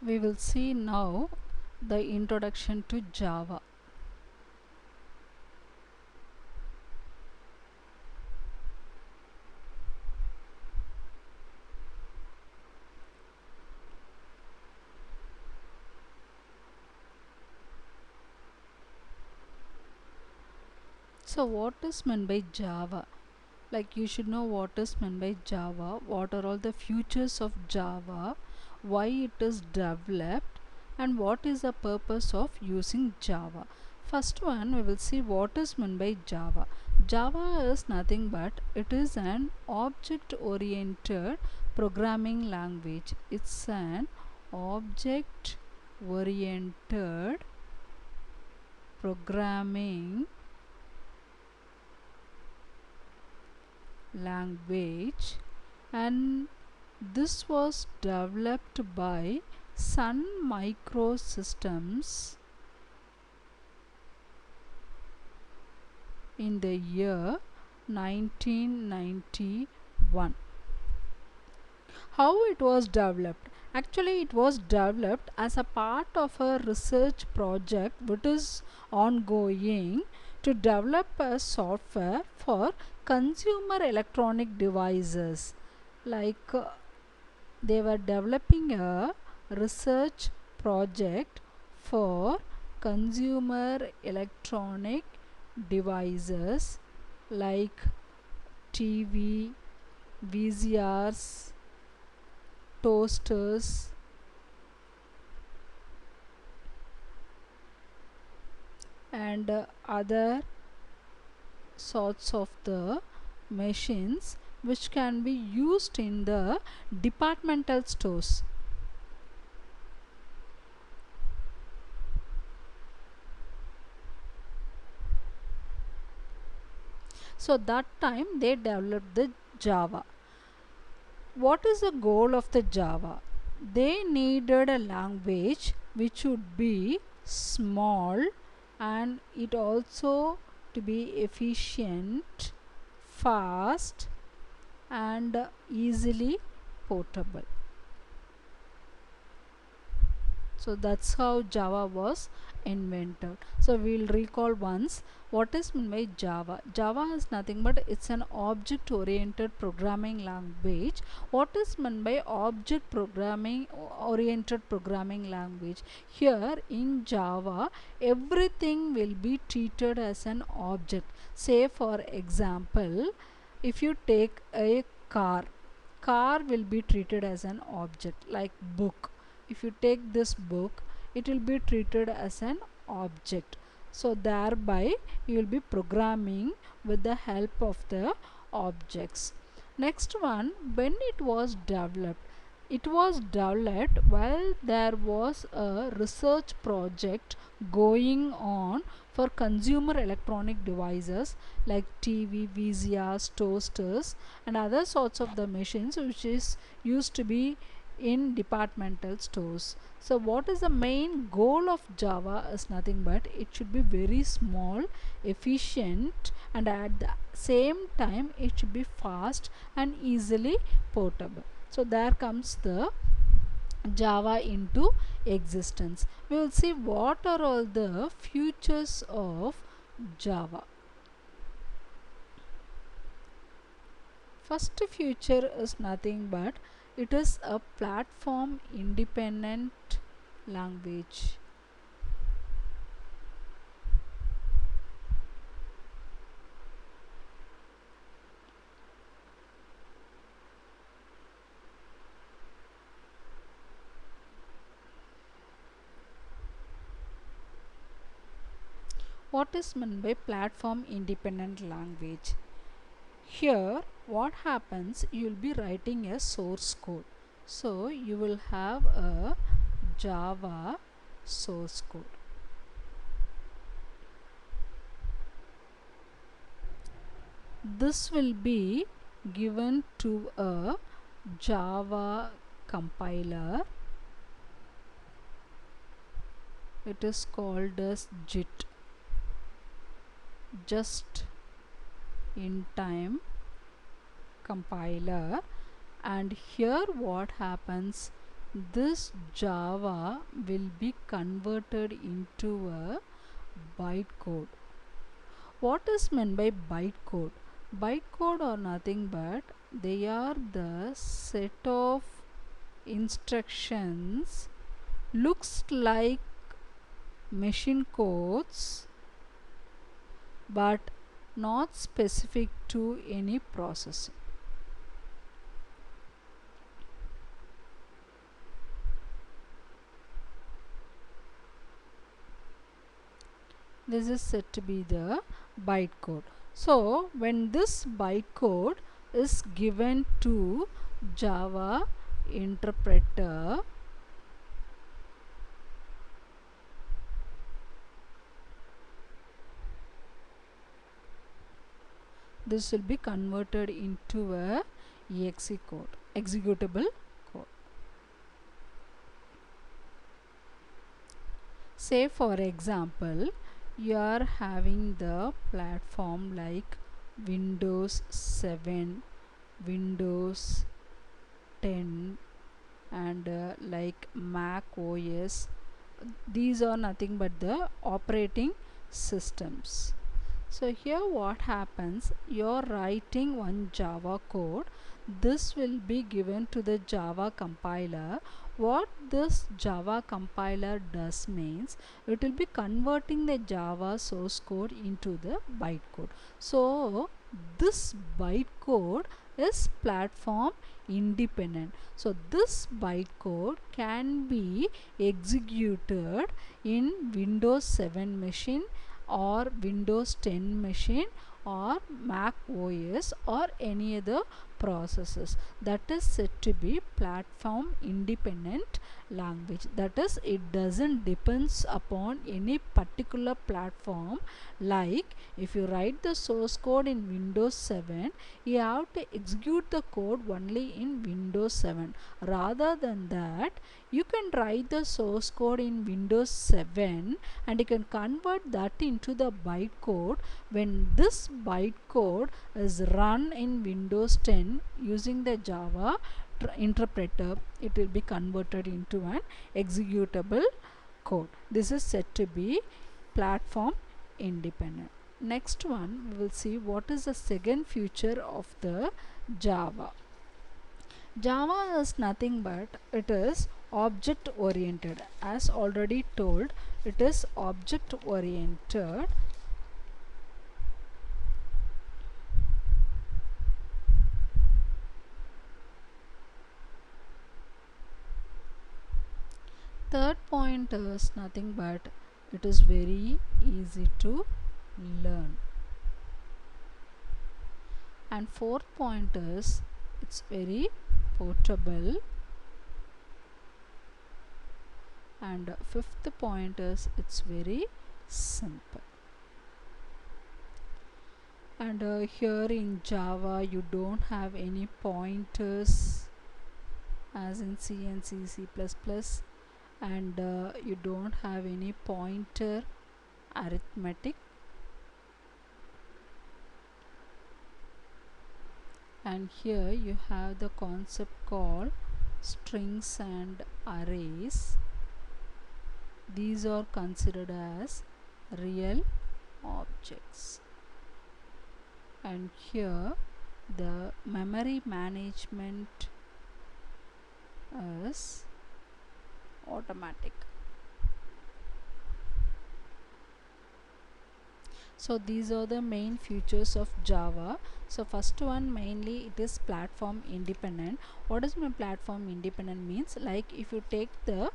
We will see now the introduction to Java. So what is meant by Java? Like, you should know what is meant by Java, what are all the features of Java, why it is developed, and what is the purpose of using Java. First one, we will see what is meant by Java. Java is nothing but it is an object oriented programming language. It's an object oriented programming language, and this was developed by Sun Microsystems in the year 1991. How it was developed? Actually, it was developed as a part of a research project which is ongoing to develop a software for consumer electronic devices. Like, they were developing a research project for consumer electronic devices like TV, VCRs, toasters, and other sorts of the machines which can be used in the departmental stores. So that time they developed the Java. What is the goal of the Java? They needed a language which would be small and it also to be efficient, fast, and easily portable. So that's how Java was invented. So we'll recall once what is meant by Java. Java is nothing but it's an object oriented programming language. What is meant by object programming oriented programming language? Here in Java, everything will be treated as an object. Say for example, if you take a car will be treated as an object. Like book, if you take this book, it will be treated as an object. So thereby you will be programming with the help of the objects. Next one, when it was developed while there was a research project going on for consumer electronic devices like TV, VCRs, toasters, and other sorts of the machines which is used to be in departmental stores. So what is the main goal of Java is nothing but it should be very small, efficient, and at the same time it should be fast and easily portable. So there comes the Java into existence. We will see what are all the features of Java. First feature is nothing but it is a platform independent language. What is meant by platform independent language? Here what happens, you will be writing a source code. So you will have a Java source code. This will be given to a Java compiler. It is called as JIT, just in time compiler. And here what happens, this Java will be converted into a bytecode. What is meant by bytecode? Bytecode are nothing but they are the set of instructions looks like machine codes but not specific to any processing. This is said to be the bytecode. So when this bytecode is given to Java interpreter, this will be converted into a exe code, executable code. Say for example, you are having the platform like Windows 7, Windows 10 and like Mac OS. These are nothing but the operating systems. So here what happens, you're writing one Java code. This will be given to the Java compiler. What this Java compiler does means it will be converting the Java source code into the bytecode. So this bytecode is platform independent. So this bytecode can be executed in Windows 7 machine or Windows 10 machine or Mac OS or any other processes. That is said to be platform independent language. That is, it doesn't depends upon any particular platform. Like if you write the source code in Windows 7, you have to execute the code only in Windows 7. Rather than that, you can write the source code in Windows 7 and you can convert that into the bytecode. When this bytecode is run in Windows 10 using the Java interpreter, it will be converted into an executable code. This is said to be platform independent. Next one, we will see what is the second feature of the Java. Java is nothing but it is object oriented. As already told, it is object oriented. Third point is nothing but it is very easy to learn. And fourth point is it's very portable. And fifth point is it's very simple. And here in Java you don't have any pointers as in C and C++, and you don't have any pointer arithmetic. And here you have the concept called strings and arrays. These are considered as real objects. And here the memory management is automatic. So these are the main features of Java. So first one, mainly it is platform independent. What does my platform independent means? Like if you take the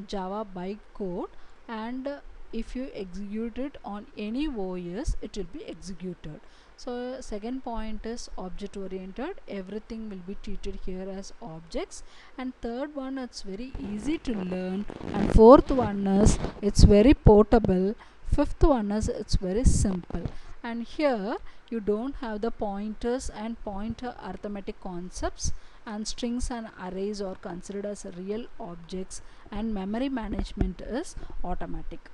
Java bytecode and if you execute it on any OS, it will be executed. So second point is object oriented. Everything will be treated here as objects. And third one, it's very easy to learn. And fourth one is it's very portable. Fifth one is it's very simple. And here you don't have the pointers and pointer arithmetic concepts, and strings and arrays are considered as real objects, and memory management is automatic.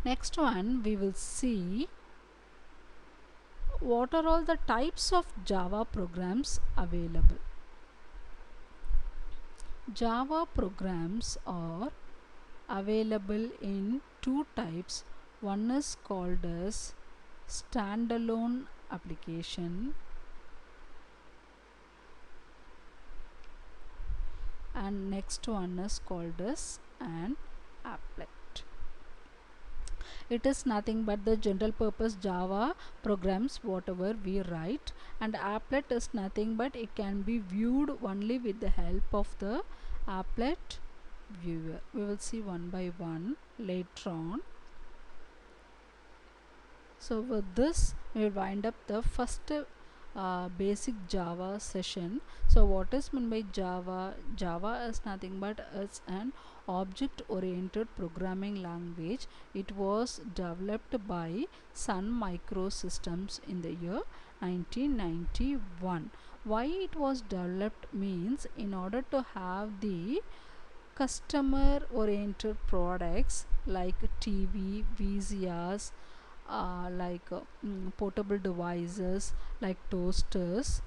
Next one, we will see what are all the types of Java programs available. Java programs are available in two types. One is called as standalone application and next one is called as an applet. It is nothing but the general purpose Java programs whatever we write, and applet is nothing but it can be viewed only with the help of the applet viewer. We will see one by one later on. So with this we will wind up the first basic Java session. So what is meant by Java? Java is nothing but it's an object oriented programming language. It was developed by Sun Microsystems in the year 1991. Why it was developed means in order to have the customer oriented products like TV, VCRs, portable devices like toasters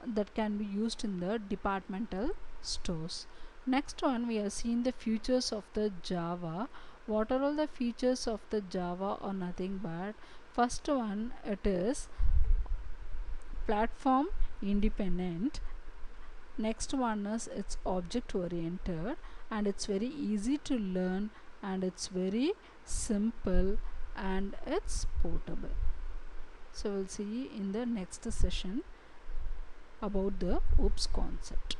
that can be used in the departmental stores. Next one, we have seen the features of the Java. What are all the features of the Java or nothing but first one, it is platform independent. Next one is it's object oriented and it's very easy to learn and it's very simple and it's portable. So we'll see in the next session about the OOPS concept.